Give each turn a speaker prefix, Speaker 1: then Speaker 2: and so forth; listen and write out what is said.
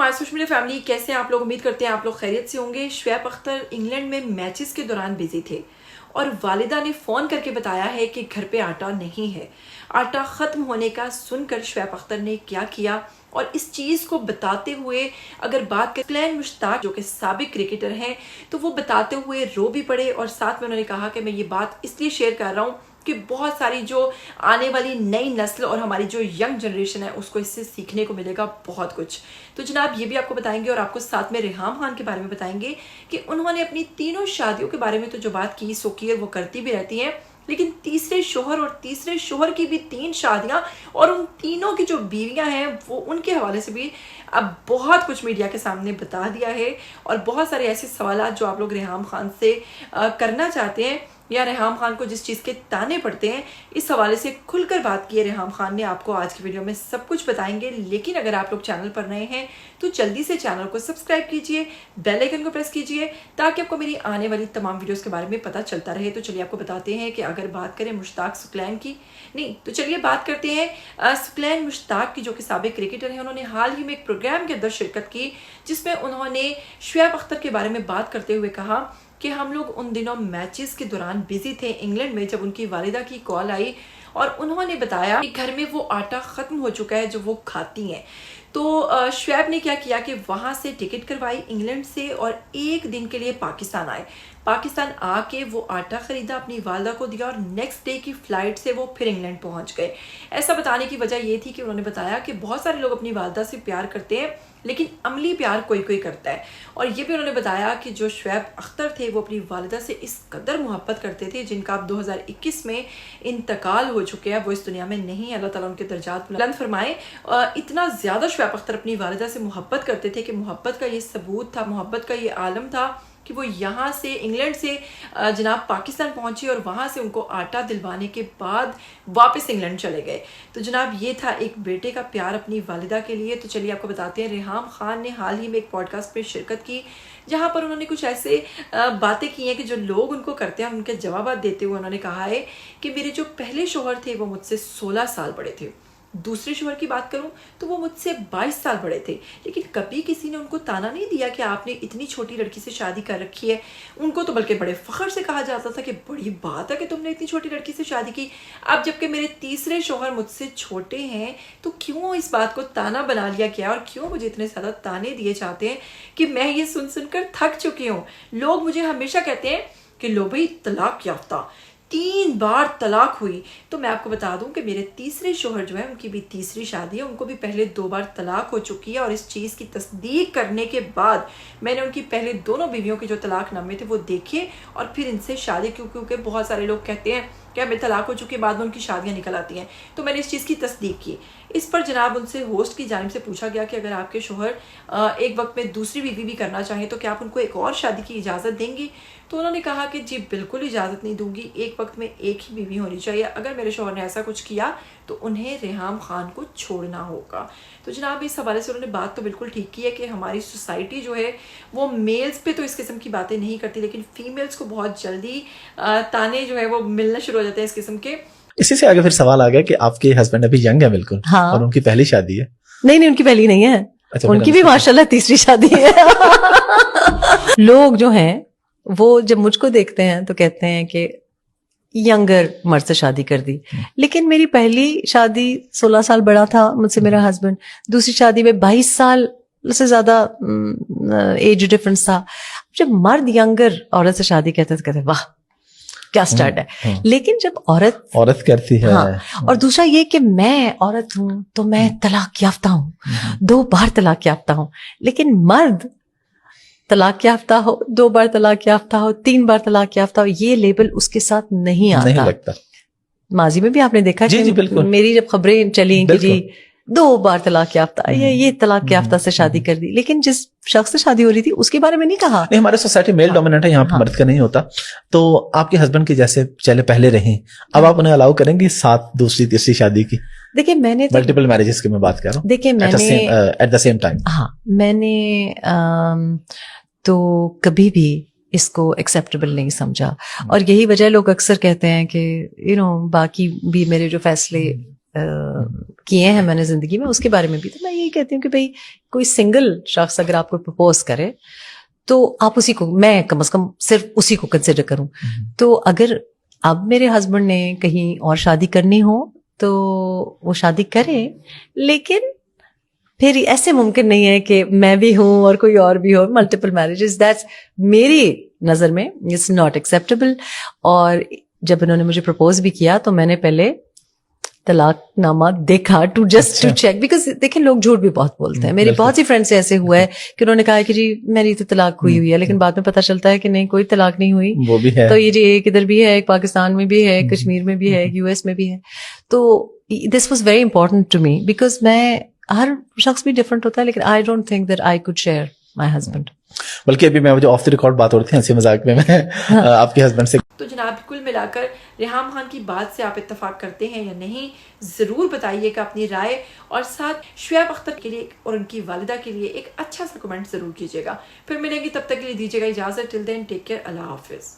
Speaker 1: My social media family, कैसे हैं आप लोग? उम्मीद करते हैं आप लोग खैरियत से होंगे। शुएब अख्तर इंग्लैंड में मैचेस के दौरान बिजी थे और वालिदा ने फ़ोन करके बताया है कि घर पे आटा नहीं है। आटा ख़त्म होने का सुनकर शुएब अख्तर ने क्या किया और इस चीज़ को बताते हुए अगर बात करें सुकलैन मुश्ताक जो कि साबिक क्रिकेटर हैं, तो वो बताते हुए रो भी पड़े और साथ में उन्होंने कहा कि मैं ये बात इसलिए शेयर कर रहा हूँ कि बहुत सारी जो आने वाली नई नस्ल और हमारी जो यंग जनरेशन है उसको इससे सीखने को मिलेगा बहुत कुछ। तो जनाब ये भी आपको बताएंगे और आपको साथ में रेहाम खान के बारे में बताएंगे कि उन्होंने अपनी तीनों शादियों के बारे में तो जो बात की सो की वो करती भी रहती हैं, लेकिन तीसरे शोहर की भी 3 शादियां और उन तीनों की जो बीवियां हैं वो उनके हवाले से भी अब बहुत कुछ मीडिया के सामने बता दिया है और बहुत सारे ऐसे सवाल जो आप लोग रेहाम खान से करना चाहते हैं या रेहाम खान को जिस चीज़ के ताने पड़ते हैं, इस हवाले से खुलकर बात की है रेहाम खान ने। आपको आज की वीडियो में सब कुछ बताएंगे, लेकिन अगर आप लोग चैनल पर नए हैं तो जल्दी से चैनल को सब्सक्राइब कीजिए, बेल आइकन को प्रेस कीजिए ताकि आपको मेरी आने वाली तमाम वीडियोस के बारे में पता चलता रहे। तो चलिए आपको बताते हैं कि अगर बात करें मुश्ताक सुकलैन की, नहीं तो चलिए बात करते हैं सुकलैन मुश्ताक की जो कि साबिक क्रिकेटर हैं। उन्होंने हाल ही में एक प्रोग्राम के अंदर शिरकत की जिसमें उन्होंने शुएब अख्तर के बारे में बात करते हुए कहा कि हम लोग उन दिनों मैचेस के दौरान बिजी थे इंग्लैंड में जब उनकी वालिदा की कॉल आई और उन्होंने बताया कि घर में वो आटा ख़त्म हो चुका है जो वो खाती हैं। तो शुएब ने क्या किया कि वहाँ से टिकट करवाई इंग्लैंड से और एक दिन के लिए पाकिस्तान आए। पाकिस्तान आके वो आटा ख़रीदा, अपनी वालिदा को दिया और नेक्स्ट डे की फ़्लाइट से वो फिर इंग्लैंड पहुँच गए। ऐसा बताने की वजह ये थी कि उन्होंने बताया कि बहुत सारे लोग अपनी वालिदा से प्यार करते हैं लेकिन अमली प्यार कोई कोई करता है। और ये भी उन्होंने बताया कि जो शुएब अख्तर थे वो अपनी वालिदा से इस कदर मोहब्बत करते थे जिनका अब 2021 में इंतकाल हो चुके हैं, वो इस दुनिया में नहीं है। अल्लाह ताला उनके दर्जात बुलंद फरमाए। इतना ज़्यादा शुएब अख्तर अपनी वालिदा से मोहब्बत करते थे कि मोहब्बत का ये सबूत था, मोहब्बत का ये आलम था कि वो यहाँ से इंग्लैंड से जनाब पाकिस्तान पहुँचे और वहाँ से उनको आटा दिलवाने के बाद वापस इंग्लैंड चले गए। तो जनाब ये था एक बेटे का प्यार अपनी वालिदा के लिए। तो चलिए आपको बताते हैं रेहाम खान ने हाल ही में एक पॉडकास्ट पे शिरकत की जहाँ पर उन्होंने कुछ ऐसे बातें की हैं कि जो लोग उनको करते हैं उनके जवाब देते हुए उन्होंने कहा है कि मेरे जो पहले शोहर थे वो मुझसे 16 साल बड़े थे, दूसरे शोहर की बात करूं तो वो मुझसे 22 साल बड़े थे, लेकिन कभी किसी ने उनको ताना नहीं दिया कि आपने इतनी छोटी लड़की से शादी कर रखी है। उनको तो बल्कि बड़े फख्र से कहा जाता था कि बड़ी बात है कि तुमने इतनी छोटी लड़की से शादी की। अब जबकि मेरे तीसरे शोहर मुझसे छोटे हैं तो क्यों इस बात को ताना बना लिया गया और क्यों मुझे इतने ज़्यादा ताने दिए जाते हैं कि मैं ये सुन सुनकर थक चुकी हूँ। लोग मुझे हमेशा कहते हैं कि लो भाई तलाक याफ्ता, 3 बार तलाक हुई। तो मैं आपको बता दूं कि मेरे तीसरे शोहर जो है उनकी भी तीसरी शादी है, उनको भी पहले 2 बार तलाक हो चुकी है और इस चीज़ की तस्दीक करने के बाद मैंने उनकी पहले दोनों बीवियों के जो तलाकनामे थे वो देखे और फिर इनसे शादी क्योंकि बहुत सारे लोग कहते हैं कि हमें तलाक हो चुके बाद में उनकी शादियां निकल आती हैं। तो मैंने इस चीज़ की तस्दीक की। इस पर जनाब उनसे होस्ट की जानिब से पूछा गया कि अगर आपके शोहर एक वक्त में दूसरी बीवी भी करना चाहें तो क्या आप उनको एक और शादी की इजाज़त देंगी? तो उन्होंने कहा कि जी बिल्कुल इजाज़त नहीं दूंगी, एक वक्त में एक ही बीवी होनी चाहिए। अगर मेरे शोहर ने ऐसा कुछ किया तो उन्हें रेहाम खान को छोड़ना होगा। तो जनाब इस हवाले से उन्होंने बात तो बिल्कुल ठीक की है कि हमारी सोसाइटी जो है वो मेल्स पे तो इस किस्म की बातें नहीं करती, लेकिन फीमेल्स को बहुत जल्दी ताने जो है वो मिलना शुरू हो जाते हैं इस किस्म के।
Speaker 2: इसी से आगे फिर सवाल आ गया कि आपके हस्बैंड अभी यंग है बिल्कुल,
Speaker 3: हाँ।
Speaker 2: और उनकी पहली शादी है।
Speaker 3: नहीं उनकी पहली नहीं है।
Speaker 2: अच्छा,
Speaker 3: उनकी भी माशाल्लाह तीसरी शादी है। लोग जो हैं वो जब मुझको देखते हैं तो कहते हैं कि यंगर मर्द से शादी कर दी, लेकिन मेरी पहली शादी 16 साल बड़ा था मुझसे मेरा हस्बैंड, दूसरी शादी में 22 साल से ज्यादा एज डिफरेंस था। जब मर्द यंगर औरत से शादी करते तो कहते वाह क्या स्टार्ट है, लेकिन जब औरत
Speaker 2: करती है,
Speaker 3: हाँ, और दूसरा ये कि मैं औरत हूं तो मैं तलाक याफ्ता हूं, 2 बार तलाक याफ्ता हूं, लेकिन मर्द तलाक याफ्ता हो, 2 बार तलाक याफ्ता हो, 3 बार तलाक याफ्ता हो, ये लेबल उसके साथ नहीं आता।
Speaker 2: नहीं लगता।
Speaker 3: माजी में भी आपने देखा
Speaker 2: जी,
Speaker 3: कि मेरी जब खबरें चली कि जी 2 बार तलाक याफ्ता, ये तलाक याफ्ता से शादी कर दी, लेकिन जिस शख्स से शादी हो रही थी उसके बारे में नहीं कहा।
Speaker 2: नहीं, हमारे सोसाइटी मेल डोमिनेंट है, यहाँ पे मर्द का नहीं होता। तो आपके हस्बैंड की जैसे चले पहले रही, अब आप उन्हें अलाउ करेंगे साथ दूसरी तीसरी शादी की?
Speaker 3: देखिए मैंने
Speaker 2: मल्टीपल मैरिजेस की मैं बात कर रहा हूँ।
Speaker 3: देखिए मैंने
Speaker 2: एट द सेम टाइम,
Speaker 3: हाँ मैंने तो कभी भी इसको एक्सेप्टेबल नहीं समझा, और यही वजह लोग अक्सर कहते हैं कि बाकी भी मेरे जो फैसले کیے ہیں میں نے زندگی میں، اس کے بارے میں بھی. تو میں یہی کہتی ہوں کہ بھائی کوئی سنگل شخص اگر آپ کو پرپوز کرے تو آپ اسی کو، میں کم از کم صرف اسی کو کنسیڈر کروں. تو اگر اب میرے ہسبینڈ نے کہیں اور شادی کرنی ہو تو وہ شادی کریں، لیکن پھر ایسے ممکن نہیں ہے کہ میں بھی ہوں اور کوئی اور بھی ہو. ملٹیپل میرجز، دیٹس میری نظر میں اٹس ناٹ ایکسیپٹیبل. اور جب انہوں نے مجھے پرپوز بھی کیا تو میں نے پہلے طلاق نامہ دیکھا to just to check, because دیکھیں لوگ جھوٹ بھی بہت بولتے ہیں. میری بہت سی فرینڈ سے ایسے ہوا ہے کہ انہوں نے کہا کہ جی میری تو طلاق ہوئی ہے، لیکن بعد میں پتہ چلتا ہے کہ نہیں، کوئی طلاق نہیں ہوئی.
Speaker 2: وہ بھی ہے.
Speaker 3: تو یہ جی ایک ادھر بھی ہے، ایک پاکستان میں بھی ہے، ایک کشمیر میں بھی ہے، ایک US میں بھی ہے. تو this was very important to me, because میں، ہر شخص بھی ڈفرینٹ ہوتا ہے، لیکن I don't think that I could share my husband.
Speaker 2: بلکہ ابھی میں جو آف دی ریکارڈ بات ہو رہی تھی ہنسی مذاق میں آپ کے ہسبینڈ سے.
Speaker 1: تو جناب کل ملا کر ریحام خان کی بات سے آپ اتفاق کرتے ہیں یا نہیں، ضرور بتائیے گا اپنی رائے، اور ساتھ شعیب اختر کے لیے اور ان کی والدہ کے لیے ایک اچھا سا کمنٹ ضرور کیجیے گا. پھر ملیں گے، تب تک کے لیے دیجیے گا اجازت. ٹل دین ٹیک کیئر، اللہ حافظ.